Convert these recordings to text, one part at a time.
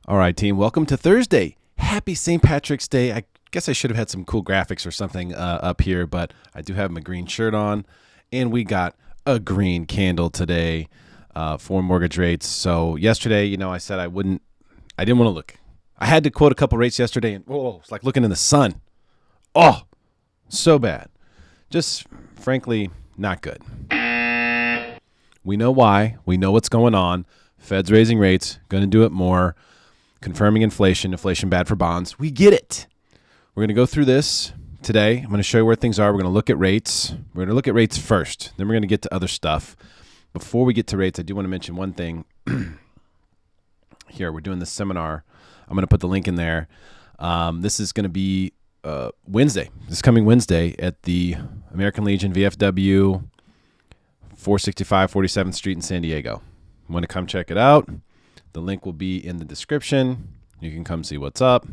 All right, team. Welcome to Thursday. Happy St. Patrick's Day. I guess I should have had some cool graphics or something up here, but I do have my green shirt on, and we got a green candle today for mortgage rates. So yesterday, I said I didn't want to look. I had to quote a couple rates yesterday, and it's like looking in the sun. Oh, so bad. Just frankly, not good. We know why. We know what's going on. Fed's raising rates, going to do it more. Confirming inflation bad for bonds. We get it. We're going to go through this today. I'm going to show you where things are. We're going to look at rates. We're going to look at rates first. Then we're going to get to other stuff. Before we get to rates, I do want to mention one thing. Here, we're doing this seminar. I'm going to put the link in there. This is going to be Wednesday. This coming Wednesday at the American Legion VFW 465 47th Street in San Diego. You want to come check it out? The link will be in the description. You can come see what's up.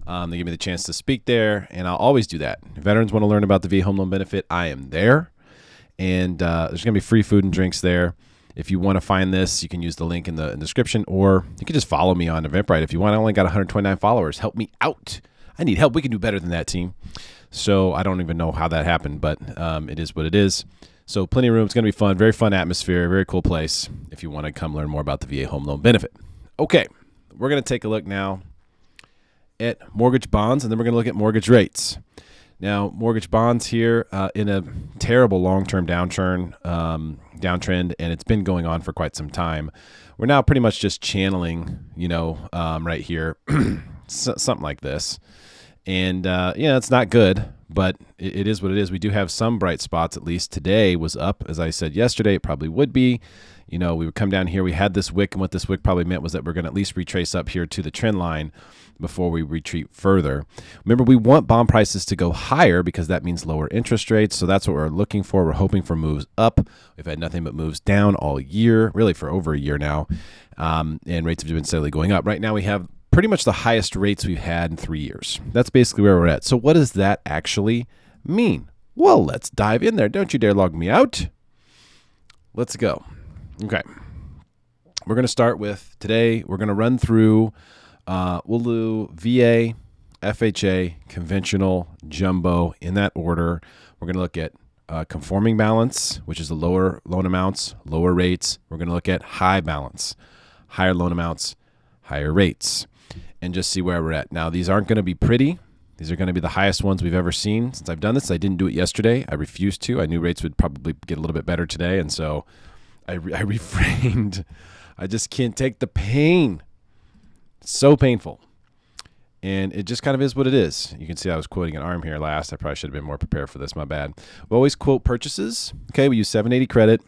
They give me the chance to speak there, and I'll always do that. If veterans want to learn about the VA home loan benefit, I am there. And there's going to be free food and drinks there. If you want to find this, you can use the link in the description, or you can just follow me on Eventbrite if you want. I only got 129 followers. Help me out. I need help. We can do better than that, team. So I don't even know how that happened, but it is what it is. So plenty of room. It's going to be fun. Very fun atmosphere. Very cool place if you want to come learn more about the VA home loan benefit. Okay, we're going to take a look now at mortgage bonds, and then we're going to look at mortgage rates. Now, mortgage bonds here in a terrible long-term downtrend, and it's been going on for quite some time. We're now pretty much just channeling, right here, something like this. And, it's not good, but it is what it is. We do have some bright spots, at least today was up. As I said yesterday, it probably would be. We would come down here. We had this wick, and what this wick probably meant was that we're going to at least retrace up here to the trend line before we retreat further. Remember, we want bond prices to go higher because that means lower interest rates. So that's what we're looking for. We're hoping for moves up. We've had nothing but moves down all year, really for over a year now. And rates have been steadily going up. Right now we have pretty much the highest rates we've had in 3 years. That's basically where we're at. So what does that actually mean? Well, let's dive in there. Don't you dare log me out. Let's go. Okay. We're going to start with today. We're going to run through, we'll do VA, FHA, conventional, jumbo in that order. We're going to look at conforming balance, which is the lower loan amounts, lower rates. We're going to look at high balance, higher loan amounts, higher rates, and just see where we're at. Now, these aren't going to be pretty. These are going to be the highest ones we've ever seen since I've done this. I didn't do it yesterday. I refused to. I knew rates would probably get a little bit better today, and so I refrained. I just can't take the pain. It's so painful. And it just kind of is what it is. You can see I was quoting an ARM here last. I probably should have been more prepared for this. My bad. We always quote purchases. Okay, we use 780 credit.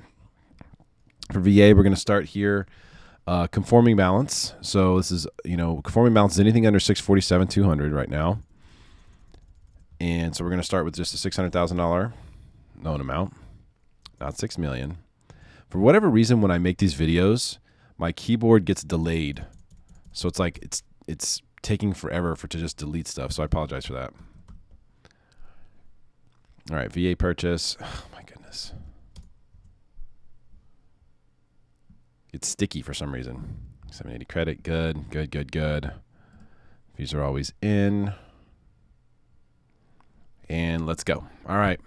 For VA, we're going to start here. Conforming balance. So this is, conforming balance is anything under 647,200 right now. And so we're going to start with just a $600,000 loan amount, not $6 million. For whatever reason, when I make these videos, my keyboard gets delayed. So it's like it's taking forever to just delete stuff. So I apologize for that. All right, VA purchase. Oh my goodness. It's sticky for some reason. 780 credit, good. Fees are always in. And let's go. All right,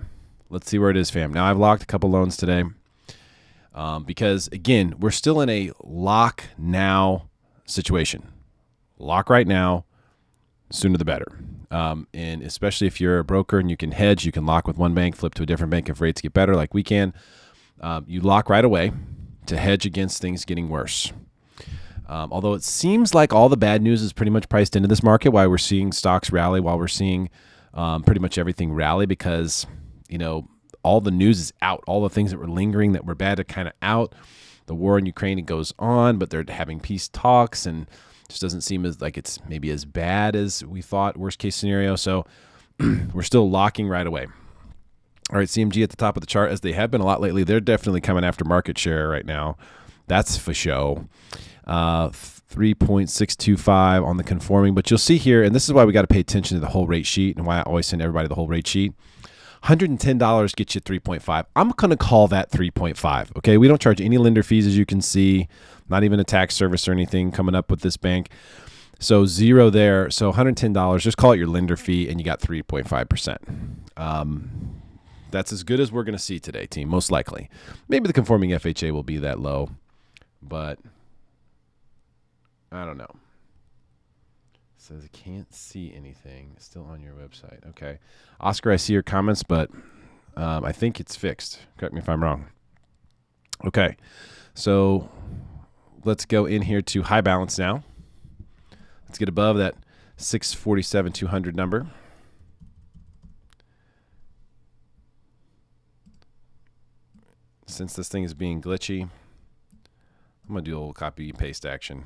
let's see where it is, fam. Now, I've locked a couple loans today because, again, we're still in a lock now situation. Lock right now, sooner the better. And especially if you're a broker and you can hedge, you can lock with one bank, flip to a different bank if rates get better like we can. You lock right away to hedge against things getting worse. Although it seems like all the bad news is pretty much priced into this market, why we're seeing stocks rally, while we're seeing pretty much everything rally, because, all the news is out. All the things that were lingering that were bad are kind of out. The war in Ukraine, it goes on, but they're having peace talks, and just doesn't seem as like it's maybe as bad as we thought, worst case scenario. So we're still locking right away. All right, CMG at the top of the chart, as they have been a lot lately. They're definitely coming after market share right now. That's for show. 3.625 on the conforming. But you'll see here, and this is why we got to pay attention to the whole rate sheet and why I always send everybody the whole rate sheet. $110 gets you 3.5. I'm going to call that 3.5. Okay, we don't charge any lender fees, as you can see. Not even a tax service or anything coming up with this bank. So zero there. So $110, just call it your lender fee, and you got 3.5%. That's as good as we're going to see today, team, most likely. Maybe the conforming FHA will be that low, but I don't know. It says I can't see anything. It's still on your website. Okay. Oscar, I see your comments, but I think it's fixed. Correct me if I'm wrong. Okay. So let's go in here to high balance now. Let's get above that 647,200 number. Since this thing is being glitchy, I'm going to do a little copy paste action.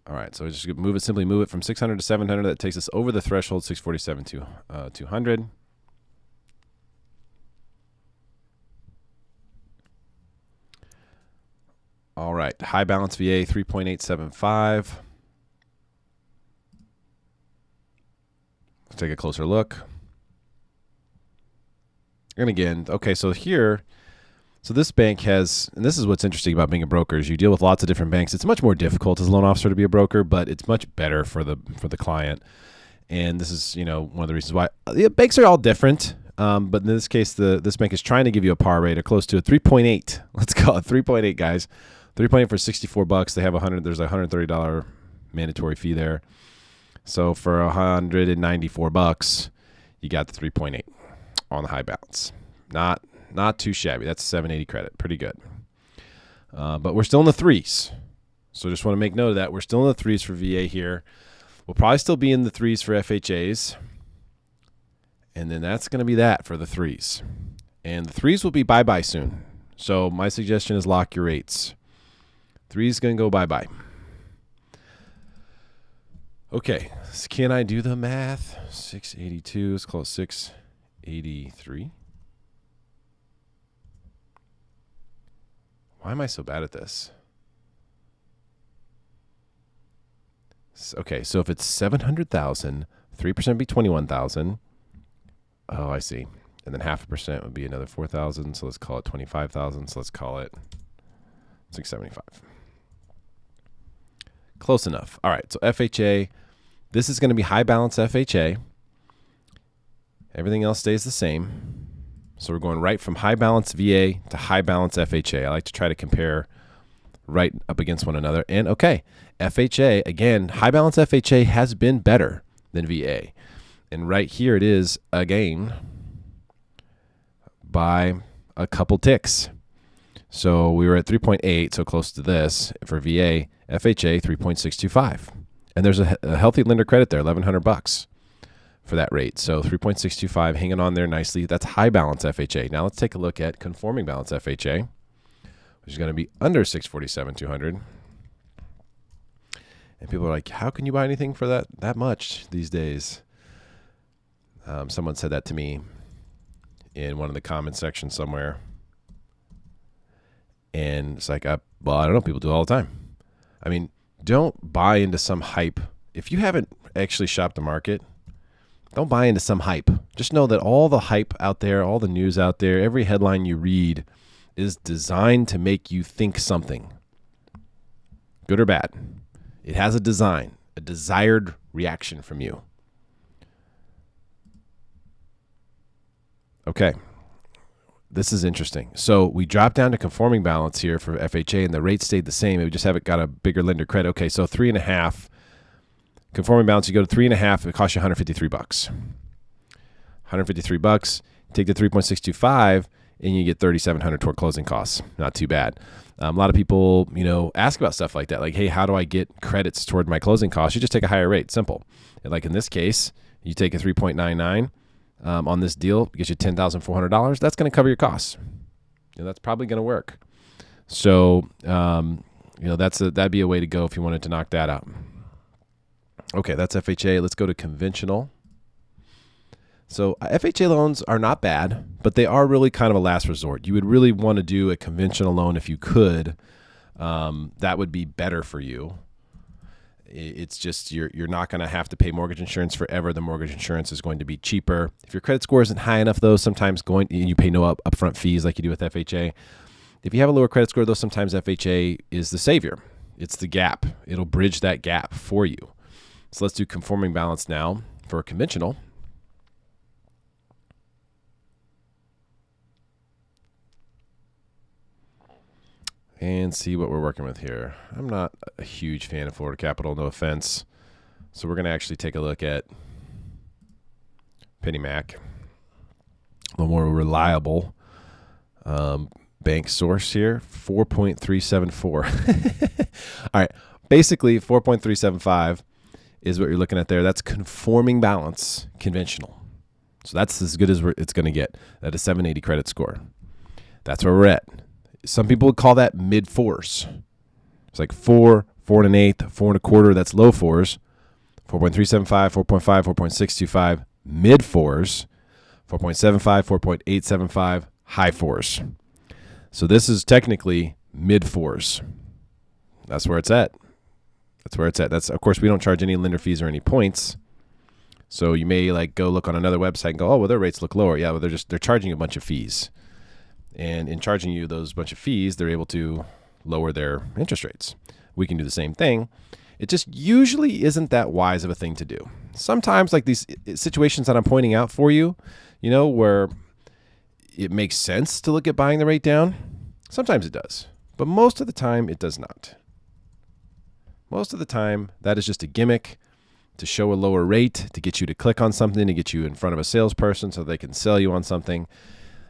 All right, so just simply move it from 600 to 700. That takes us over the threshold, 647,200. All right, high balance VA 3.875. Let's take a closer look. And again, okay, so here, so this bank has, and this is what's interesting about being a broker, is you deal with lots of different banks. It's much more difficult as a loan officer to be a broker, but it's much better for the client. And this is, one of the reasons why banks are all different. But in this case, this bank is trying to give you a par rate or close to a 3.8. Let's call it 3.8, guys. 3.8 for $64. They have there's a $130 mandatory fee there. So for $194, you got the 3.8 on the high balance. Not too shabby. That's 780 credit. Pretty good. But we're still in the threes. So just want to make note of that. We're still in the threes for VA here. We'll probably still be in the threes for FHAs. And then that's going to be that for the threes. And the threes will be bye-bye soon. So my suggestion is lock your rates. Three's going to go bye-bye. Okay. So can I do the math? 682. Let's call it 683. Why am I so bad at this? Okay, so if it's 700,000, 3% would be 21,000. Oh, I see. And then 0.5% would be another 4,000. So let's call it 25,000. So let's call it 675. Close enough. All right. So FHA, this is going to be high balance FHA. Everything else stays the same. So we're going right from high balance VA to high balance FHA. I like to try to compare right up against one another. And okay, FHA, again, high balance FHA has been better than VA. And right here it is again by a couple ticks. So we were at 3.8, so close to this for VA. FHA 3.625. And there's a healthy lender credit there, $1,100 for that rate. So 3.625 hanging on there nicely. That's high balance FHA. Now let's take a look at conforming balance FHA, which is going to be under 647,200. And people are like, how can you buy anything for that much these days? Someone said that to me in one of the comment sections somewhere. And it's like, well, I don't know. People do it all the time. I mean, don't buy into some hype. If you haven't actually shopped the market, don't buy into some hype. Just know that all the hype out there, all the news out there, every headline you read is designed to make you think something, good or bad. It has a design, a desired reaction from you. Okay. This is interesting. So we dropped down to conforming balance here for FHA, and the rate stayed the same. We just haven't got a bigger lender credit. Okay, so 3.5. Conforming balance, you go to 3.5. It costs you $153. $153. Take the 3.625, and you get $3,700 toward closing costs. Not too bad. A lot of people, ask about stuff like that. Like, hey, how do I get credits toward my closing costs? You just take a higher rate. Simple. And like in this case, you take a 3.99. On this deal, gets you $10,400. That's going to cover your costs. That's probably going to work. So, that'd be a way to go if you wanted to knock that out. Okay, that's FHA. Let's go to conventional. So FHA loans are not bad, but they are really kind of a last resort. You would really want to do a conventional loan if you could. That would be better for you. It's just you're not going to have to pay mortgage insurance forever. The mortgage insurance is going to be cheaper. If your credit score isn't high enough, though, sometimes you pay no upfront fees like you do with FHA. If you have a lower credit score, though, sometimes FHA is the savior. It's the gap. It'll bridge that gap for you. So let's do conforming balance now for a conventional. And see what we're working with here. I'm not a huge fan of Florida Capital, no offense. So we're going to actually take a look at Penny Mac, a little more reliable bank source here, 4.374. All right, basically 4.375 is what you're looking at there. That's conforming balance conventional. So that's as good as it's going to get at a 780 credit score. That's where we're at. Some people would call that mid fours. It's like 4, 4 1/8, 4 1/4. That's low fours. 4.375, 4.5, 4.625, mid fours. 4.75, 4.875, high fours. So this is technically mid fours. That's where it's at. That's, of course, we don't charge any lender fees or any points. So you may like go look on another website and go, oh, well, their rates look lower. Yeah, well, they're charging you a bunch of fees. And in charging you those bunch of fees, they're able to lower their interest rates. We can do the same thing. It just usually isn't that wise of a thing to do. Sometimes like these situations that I'm pointing out for you, where it makes sense to look at buying the rate down, sometimes it does. But most of the time, it does not. Most of the time, that is just a gimmick to show a lower rate, to get you to click on something, to get you in front of a salesperson so they can sell you on something.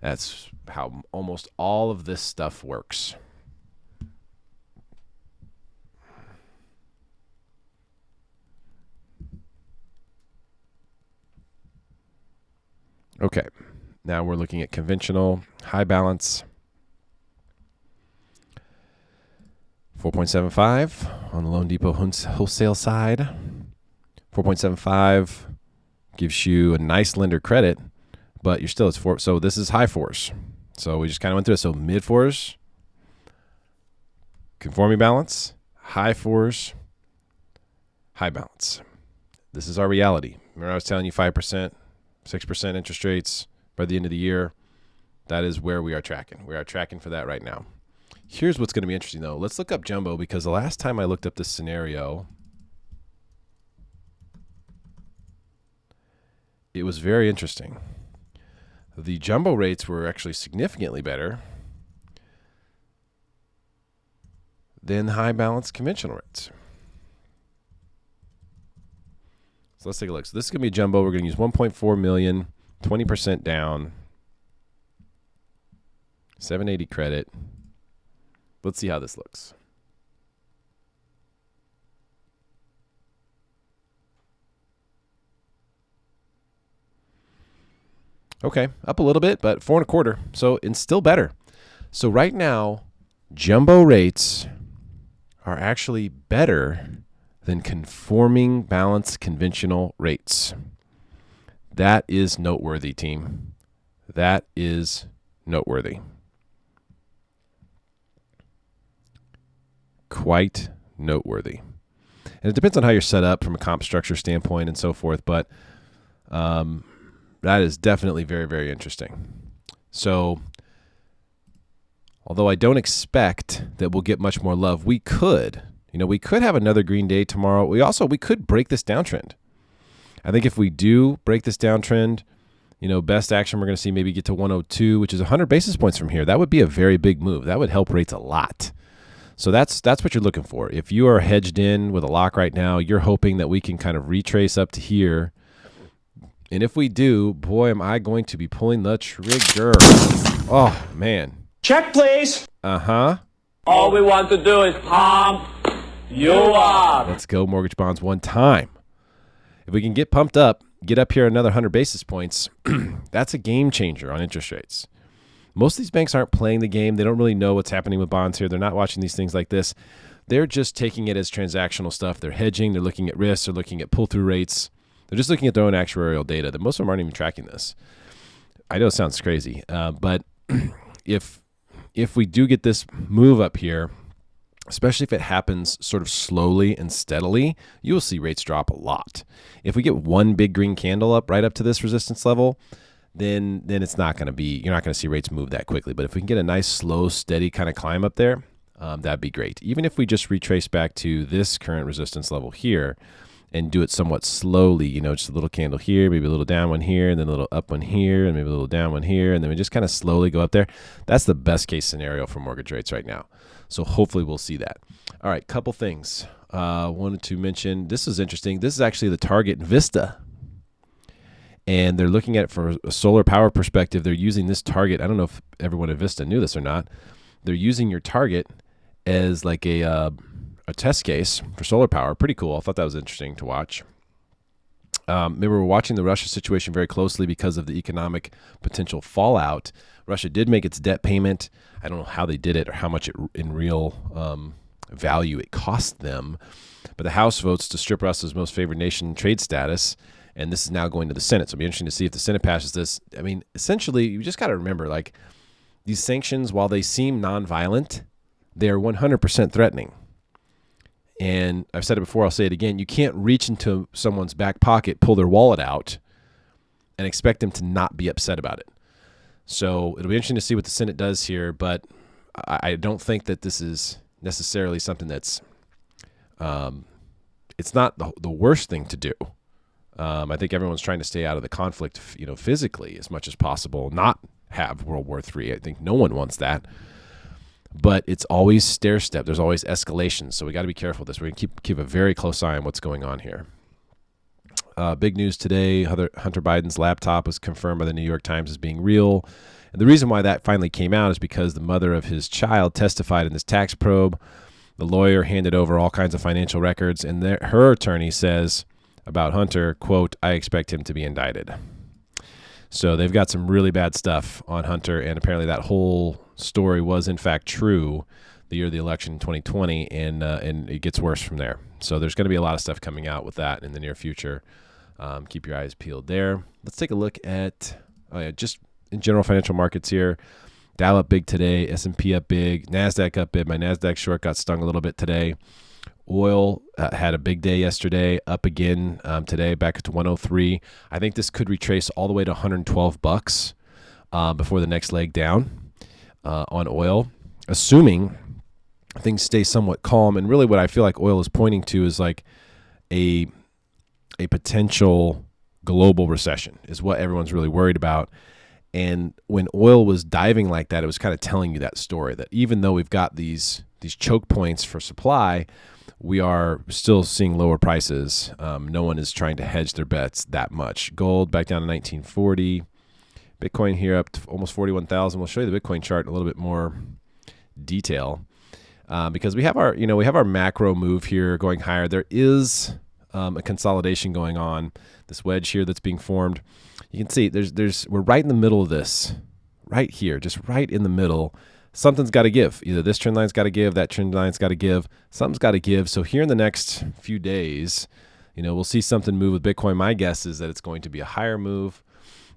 That's how almost all of this stuff works. Okay, now we're looking at conventional high balance. 4.75 on the Loan Depot wholesale side. 4.75 gives you a nice lender credit, but you're still at 4. So this is high fours. So we just kind of went through it. So mid fours, conforming balance, high fours, high balance. This is our reality. Remember I was telling you 5%, 6% interest rates by the end of the year. That is where we are tracking. We are tracking for that right now. Here's what's going to be interesting, though. Let's look up jumbo, because the last time I looked up this scenario, it was very interesting. The jumbo rates were actually significantly better than high balance conventional rates. So let's take a look. So this is going to be jumbo. We're going to use 1.4 million, 20% down, 780 credit. Let's see how this looks. Okay, up a little bit, but 4 1/4. So it's still better. So right now, jumbo rates are actually better than conforming balance conventional rates. That is noteworthy, team. That is noteworthy. Quite noteworthy. And it depends on how you're set up from a comp structure standpoint and so forth, but that is definitely very, very interesting. So although I don't expect that we'll get much more love, we could have another green day tomorrow. We could break this downtrend. I think if we do break this downtrend, best action we're going to see maybe get to 102, which is 100 basis points from here. That would be a very big move. That would help rates a lot. So that's what you're looking for. If you are hedged in with a lock right now, you're hoping that we can kind of retrace up to here. And if we do, boy, am I going to be pulling the trigger. Oh, man. Check, please. Uh-huh. All we want to do is pump you up. Let's go mortgage bonds one time. If we can get pumped up, get up here another 100 basis points, that's a game changer on interest rates. Most of these banks aren't playing the game. They don't really know what's happening with bonds here. They're not watching these things like this. They're just taking it as transactional stuff. They're hedging. They're looking at risks. They're looking at pull-through rates. They're just looking at their own actuarial data. That most of them aren't even tracking this. I know it sounds crazy, but if we do get this move up here, especially if it happens sort of slowly and steadily, you will see rates drop a lot. If we get one big green candle up right up to this resistance level, then it's not going to be, you're not going to see rates move that quickly. But if we can get a nice, slow, steady kind of climb up there, that'd be great. Even if we just retrace back to this current resistance level here and do it somewhat slowly, just a little candle here, maybe a little down one here, and then a little up one here, and maybe a little down one here, and then we just kind of slowly go up there. That's the best case scenario for mortgage rates right now. So hopefully we'll see that. All right, couple things. Wanted to mention, this is interesting. This is actually the target in Vista. And they're looking at it from a solar power perspective. They're using this target. I don't know if everyone at Vista knew this or not. They're using your target as like a test case for solar power. Pretty cool. I thought that was interesting to watch. Maybe we're watching the Russia situation very closely because of the economic potential fallout. Russia did make its debt payment. I don't know how they did it or how much in real value it cost them. But the House votes to strip Russia's most favored nation trade status. And this is now going to the Senate. So it'll be interesting to see if the Senate passes this. I mean, essentially, you just got to remember, like, these sanctions, while they seem nonviolent, they are 100% threatening. And I've said it before, I'll say it again. You can't reach into someone's back pocket, pull their wallet out, and expect them to not be upset about it. So it'll be interesting to see what the Senate does here. But I don't think that this is necessarily something that's it's not the worst thing to do. I think everyone's trying to stay out of the conflict, physically as much as possible, not have World War III. I think no one wants that. But it's always stair-step. There's always escalation. So we got to be careful with this. We're going to keep a very close eye on what's going on here. Big news today, Hunter Biden's laptop was confirmed by the New York Times as being real. And the reason why that finally came out is because the mother of his child testified in this tax probe. The lawyer handed over all kinds of financial records, and her attorney says about Hunter, quote, "I expect him to be indicted." So they've got some really bad stuff on Hunter, and apparently that whole story was in fact true the year of the election in 2020, and it gets worse from there. So there's going to be a lot of stuff coming out with that in the near future. Keep your eyes peeled there. Let's take a look at just in general financial markets here. Dow up big today, S&P up big, Nasdaq up big. My Nasdaq short got stung a little bit today. Oil had a big day yesterday, up again today, back to 103. I think this could retrace all the way to $112 before the next leg down on oil, assuming things stay somewhat calm. And really what I feel like oil is pointing to is like a potential global recession is what everyone's really worried about. And when oil was diving like that, it was kind of telling you that story, that even though we've got these choke points for supply, we are still seeing lower prices. No one is trying to hedge their bets that much. Gold back down to 1940. Bitcoin here up to almost 41,000. We'll show you the Bitcoin chart in a little bit more detail because we have our macro move here going higher. There is a consolidation going on. This wedge here that's being formed. You can see we're right in the middle of this, right here, just right in the middle. Something's got to give. Either this trend line's got to give, that trend line's got to give. Something's got to give. So here in the next few days, we'll see something move with Bitcoin. My guess is that it's going to be a higher move.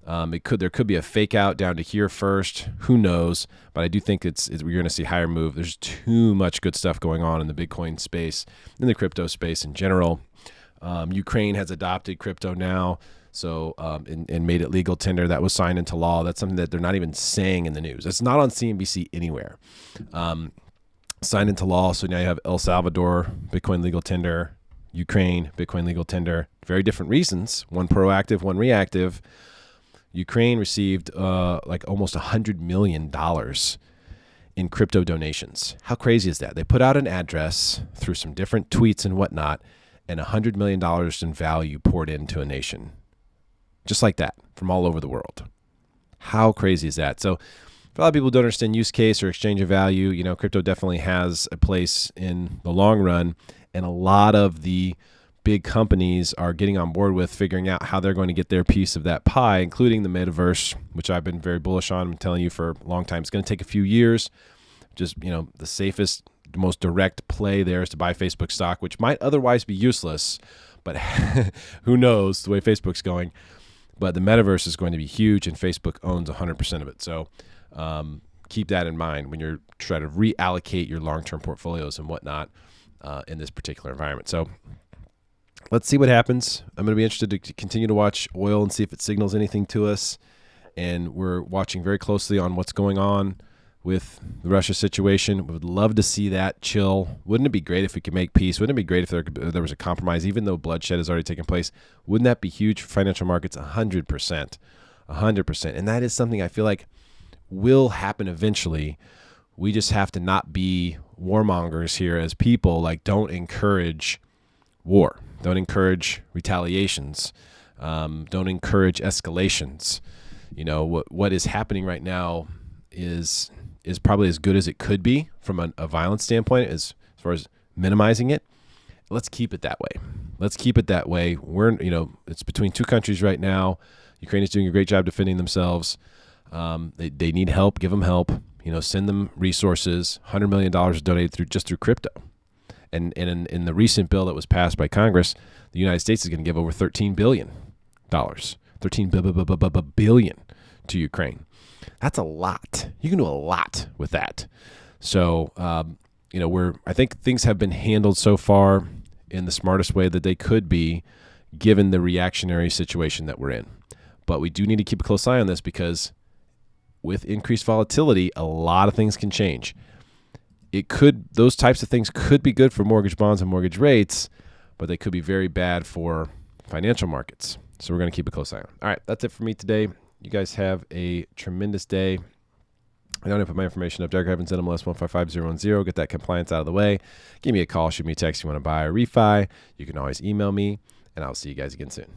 There could be a fake out down to here first. Who knows? But I do think we're going to see higher move. There's too much good stuff going on in the Bitcoin space, in the crypto space in general. Ukraine has adopted crypto now. So and made it legal tender. That was signed into law. That's something that they're not even saying in the news. It's not on CNBC anywhere. Signed into law. So now you have El Salvador, Bitcoin legal tender, Ukraine, Bitcoin legal tender. Very different reasons. One proactive, one reactive. Ukraine received like almost $100 million in crypto donations. How crazy is that? They put out an address through some different tweets and whatnot, and $100 million in value poured into a nation. Just like that, from all over the world. How crazy is that? So for a lot of people who don't understand use case or exchange of value, crypto definitely has a place in the long run. And a lot of the big companies are getting on board with figuring out how they're going to get their piece of that pie, including the metaverse, which I've been very bullish on. I'm telling you for a long time. It's going to take a few years. Just, the safest, the most direct play there is to buy Facebook stock, which might otherwise be useless. But who knows the way Facebook's going. But the metaverse is going to be huge, and Facebook owns 100% of it. So keep that in mind when you're trying to reallocate your long-term portfolios and whatnot in this particular environment. So let's see what happens. I'm going to be interested to continue to watch oil and see if it signals anything to us. And we're watching very closely on what's going on with the Russia situation. We would love to see that chill. Wouldn't it be great if we could make peace? Wouldn't it be great if there was a compromise, even though bloodshed has already taken place? Wouldn't that be huge for financial markets? 100%. 100%. And that is something I feel like will happen eventually. We just have to not be warmongers here as people. Like, don't encourage war. Don't encourage retaliations. Don't encourage escalations. You know, what is happening right now is probably as good as it could be from a violence standpoint as far as minimizing it. Let's keep it that way. Let's keep it that way. It's between two countries right now. Ukraine is doing a great job defending themselves. They need help. Give them help. Send them resources. $100 million donated through crypto. And in the recent bill that was passed by Congress, the United States is going to give over $13 billion. $13 billion to Ukraine. That's a lot. You can do a lot with that. So, I think things have been handled so far in the smartest way that they could be, given the reactionary situation that we're in. But we do need to keep a close eye on this, because with increased volatility, a lot of things can change. Those types of things could be good for mortgage bonds and mortgage rates, but they could be very bad for financial markets. So we're going to keep a close eye on. All right, that's it for me today. You guys have a tremendous day. I don't have to put my information up. Derrick Evans, NMLS 155010. Get that compliance out of the way. Give me a call. Shoot me a text if you want to buy or refi. You can always email me, and I'll see you guys again soon.